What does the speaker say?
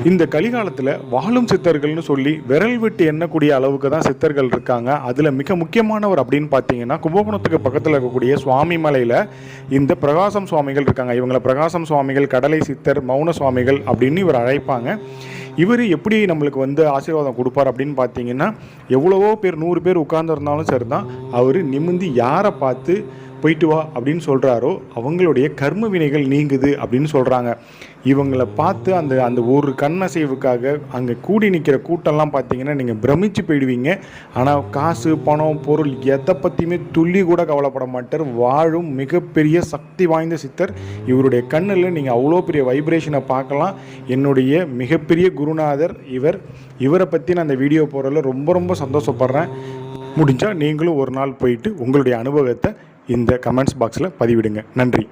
இந்த கலிகாலத்தில் வாழும் சித்தர்கள்னு சொல்லி விரல் விட்டு எண்ணக்கூடிய அளவுக்கு தான் சித்தர்கள் இருக்காங்க. அதில் மிக முக்கியமானவர் அப்படின்னு பார்த்தீங்கன்னா கும்பகோணத்துக்கு பக்கத்தில் இருக்கக்கூடிய சுவாமி மலையில் இந்த பிரகாசம் சுவாமிகள் இருக்காங்க. இவங்களை பிரகாசம் சுவாமிகள், கடலை சித்தர், மௌன சுவாமிகள் அப்படின்னு இவர் அழைப்பாங்க. இவர் எப்படி நம்மளுக்கு ஆசீர்வாதம் கொடுப்பார் அப்படின்னு பார்த்தீங்கன்னா, எவ்வளவோ பேர் 100 பேர் உட்கார்ந்துருந்தாலும் சரி தான், அவர் நிமிர்ந்து யாரை பார்த்து போயிட்டு வா அப்படின்னு சொல்கிறாரோ அவங்களுடைய கர்ம வினைகள் நீங்குது அப்படின்னு சொல்கிறாங்க. இவங்களை பார்த்து அந்த அந்த ஒரு கண்ணசைவுக்காக அங்கே கூடி நிற்கிற கூட்டம்லாம் பார்த்தீங்கன்னா நீங்கள் பிரமிச்சு போயிடுவீங்க. ஆனால் காசு, பணம், பொருள் எதை பற்றியுமே துள்ளி கூட கவலைப்பட மாட்டார். வாழும் மிகப்பெரிய சக்தி வாய்ந்த சித்தர். இவருடைய கண்ணில் நீங்கள் அவ்வளோ பெரிய வைப்ரேஷனை பார்க்கலாம். என்னுடைய மிகப்பெரிய குருநாதர் இவரை பற்றி நான் அந்த வீடியோ போடுறதுல ரொம்ப சந்தோஷப்படுறேன். முடிஞ்சால் நீங்களும் ஒரு நாள் போயிட்டு உங்களுடைய அனுபவத்தை இந்த கமெண்ட்ஸ் பாக்ஸில் பதிவிடுங்க. நன்றி.